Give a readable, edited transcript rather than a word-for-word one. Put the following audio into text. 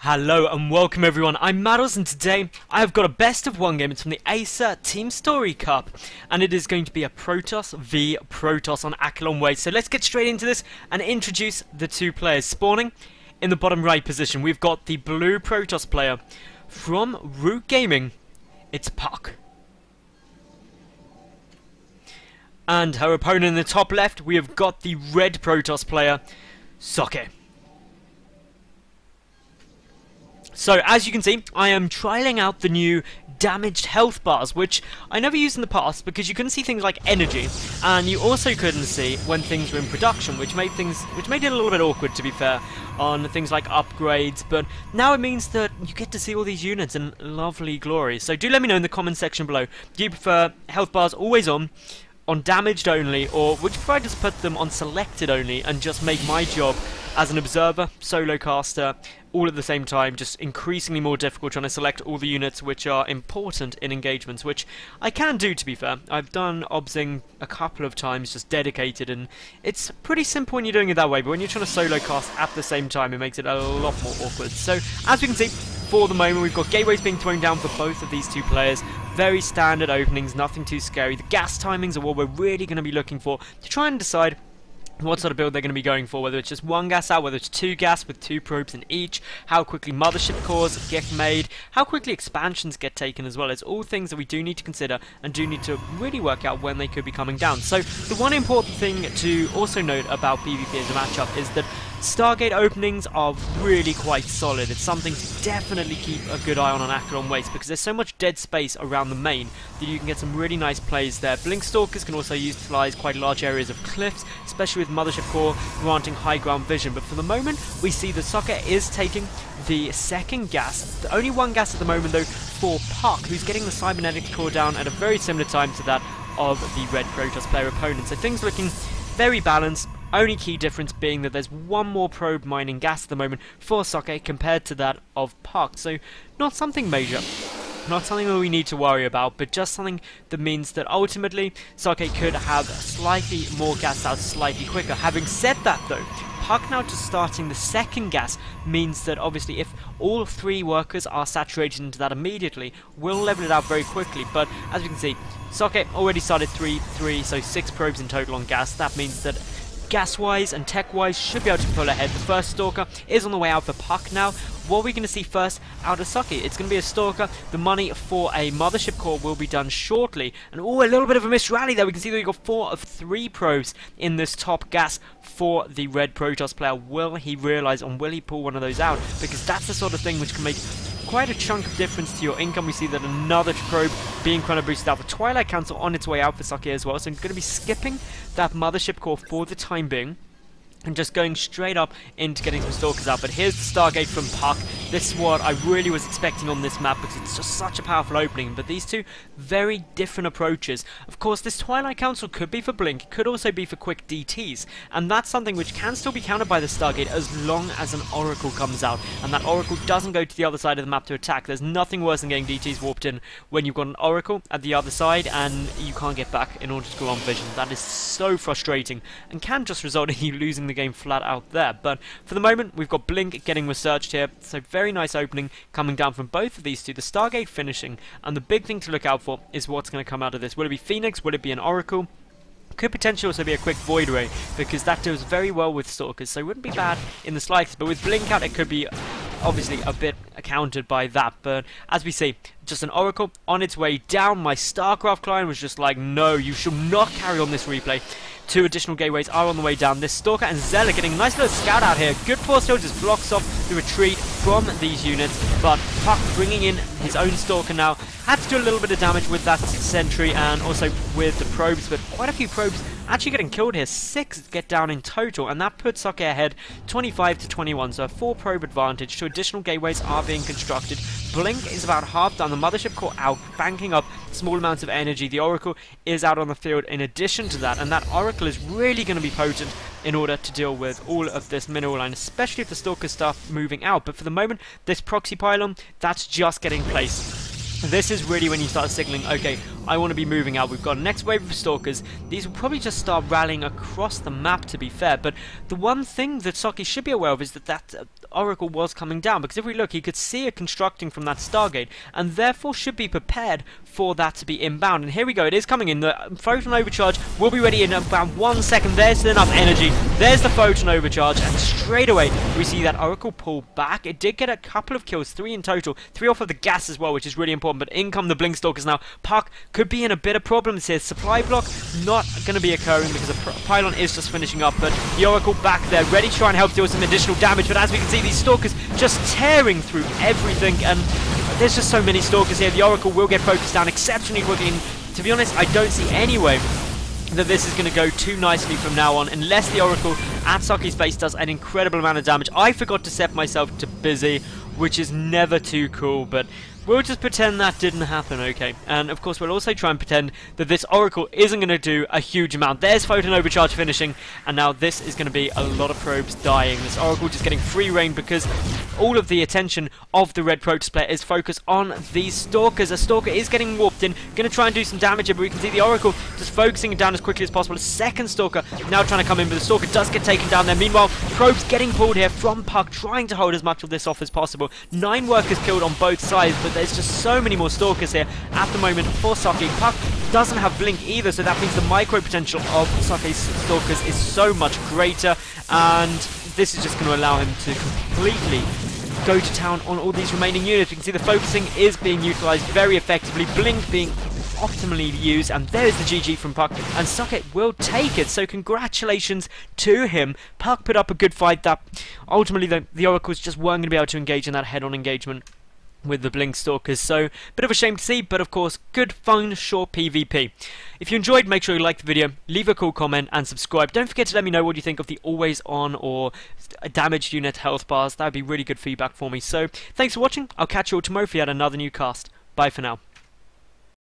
Hello and welcome everyone, I'm Madals and today I have got a best of one game. It's from the Acer Team Story Cup and it is going to be a Protoss v Protoss on Acheron Way. So let's get straight into this and introduce the two players. Spawning in the bottom right position, we've got the blue Protoss player from Root Gaming, it's puCK. And her opponent in the top left, we have got the red Protoss player, Socke. So, as you can see, I am trialing out the new damaged health bars, which I never used in the past because you couldn't see things like energy, and you also couldn't see when things were in production, which made it a little bit awkward, to be fair, on things like upgrades. But now it means that you get to see all these units in lovely glory. So do let me know in the comment section below. Do you prefer health bars always on damaged only, or would you prefer I just put them on selected only and just make my job as an observer, solo caster, all at the same time, just increasingly more difficult trying to select all the units which are important in engagements, which I can do, to be fair. I've done obsing a couple of times, just dedicated, and it's pretty simple when you're doing it that way, but when you're trying to solo cast at the same time, it makes it a lot more awkward. So, as we can see, for the moment, we've got gateways being thrown down for both of these two players. Very standard openings, nothing too scary. The gas timings are what we're really going to be looking for to try and decide what sort of build they're going to be going for, whether it's just one gas out, whether it's two gas with two probes in each, how quickly mothership cores get made, how quickly expansions get taken as well. It's all things that we do need to consider and do need to really work out when they could be coming down. So the one important thing to also note about PvP as a matchup is that Stargate openings are really quite solid. It's something to definitely keep a good eye on Acheron Waste, because there's so much dead space around the main that you can get some really nice plays there. Blink Stalkers can also utilize quite large areas of cliffs, especially with Mothership Core granting high ground vision. But for the moment, we see that Socke is taking the second gas. The only one gas at the moment, though, for puCK, who's getting the Cybernetics Core down at a very similar time to that of the red Protoss player opponent. So things looking very balanced. Only key difference being that there's one more probe mining gas at the moment for Socke compared to that of puCK. So not something major, not something that we need to worry about, but just something that means that ultimately Socke could have slightly more gas out slightly quicker. Having said that though, puCK now just starting the second gas means that obviously if all three workers are saturated into that immediately, we'll level it out very quickly. But as we can see, Socke already started 3, so 6 probes in total on gas. That means that gas-wise and tech-wise should be able to pull ahead. The first Stalker is on the way out for puCK now. What are we going to see first out of Socke? It's going to be a Stalker. The money for a Mothership Core will be done shortly. And oh, a little bit of a missed rally there. We can see that we've got 4 of 3 probes in this top gas for the red Protoss player. Will he realise and will he pull one of those out? Because that's the sort of thing which can make quite a chunk of difference to your income. We see that another probe being chrono boosted out. The Twilight Council on its way out for Socke as well. So I'm going to be skipping that Mothership Core for the time being and just going straight up into getting some Stalkers out. But here's the Stargate from puCK. This is what I really was expecting on this map, because it's just such a powerful opening. But these two very different approaches. Of course, this Twilight Council could be for Blink, it could also be for quick DTs, and that's something which can still be countered by the Stargate as long as an Oracle comes out, and that Oracle doesn't go to the other side of the map to attack. There's nothing worse than getting DTs warped in when you've got an Oracle at the other side and you can't get back in order to go on vision. That is so frustrating and can just result in you losing the game flat out there. But for the moment, we've got Blink getting researched here, so very nice opening coming down from both of these two. The Stargate finishing, and the big thing to look out for is what's going to come out of this. Will it be Phoenix? Will it be an Oracle? Could potentially also be a quick Void Ray, because that does very well with Stalkers, so it wouldn't be bad in the slightest. But with Blink out, it could be obviously a bit countered by that. But as we see, just an Oracle on its way down. My StarCraft client was just like, no, you should not carry on this replay. 2 additional gateways are on the way down. This Stalker and Zealot getting a nice little scout out here. Good force field just blocks off the retreat from these units, but puCK bringing in his own Stalker now. Had to do a little bit of damage with that sentry and also with the probes, but quite a few probes actually getting killed here. 6 get down in total, and that puts Socke ahead 25 to 21, so a 4 probe advantage. 2 additional gateways are being constructed. Blink is about half done. The Mothership Core out, banking up small amounts of energy. The Oracle is out on the field in addition to that, and that Oracle is really going to be potent in order to deal with all of this mineral line, especially if the Stalker stuff moving out. But for the moment, this proxy pylon, that's just getting placed. This is really when you start signaling, okay, I want to be moving out. We've got a next wave of Stalkers. These will probably just start rallying across the map, to be fair. But the one thing that Socke should be aware of is that Oracle was coming down, because if we look, he could see it constructing from that Stargate, and therefore should be prepared for that to be inbound. And here we go, it is coming in. The Photon Overcharge will be ready in about 1 second. There's enough energy. There's the Photon Overcharge, and straight away we see that Oracle pull back. It did get a couple of kills, 3 in total, 3 off of the gas as well, which is really important, but in come the Blink Stalkers now. puCK could be in a bit of problems here. Supply block not going to be occurring because the pylon is just finishing up, but the Oracle back there, ready to try and help deal some additional damage. But as we can see, these Stalkers just tearing through everything, and there's just so many Stalkers here. The Oracle will get focused down exceptionally quickly, and to be honest, I don't see any way that this is going to go too nicely from now on, unless the Oracle at Socke's base does an incredible amount of damage. I forgot to set myself to busy, which is never too cool, but we'll just pretend that didn't happen, okay? And of course, we'll also try and pretend that this Oracle isn't going to do a huge amount. There's Photon Overcharge finishing, and now this is going to be a lot of probes dying. This Oracle just getting free reign because all of the attention of the red Protoss player is focused on these Stalkers. A Stalker is getting warped in, going to try and do some damage here, but we can see the Oracle just focusing it down as quickly as possible. A second Stalker now trying to come in, but the Stalker does get taken down there. Meanwhile, probes getting pulled here from puCK, trying to hold as much of this off as possible. 9 workers killed on both sides, but there's just so many more Stalkers here at the moment for Socke. puCK doesn't have Blink either, so that means the micro potential of Socke's Stalkers is so much greater, and this is just going to allow him to completely go to town on all these remaining units. We can see the focusing is being utilised very effectively, Blink being optimally used, and there's the GG from puCK, and Socke will take it, so congratulations to him. puCK put up a good fight that ultimately the Oracles just weren't going to be able to engage in that head-on engagement with the Blink Stalkers, so bit of a shame to see, but of course good fun short PvP. If you enjoyed, make sure you like the video, leave a cool comment and subscribe. Don't forget to let me know what you think of the always on or damaged unit health bars. That would be really good feedback for me. So thanks for watching, I'll catch you all tomorrow for yet another new cast. Bye for now.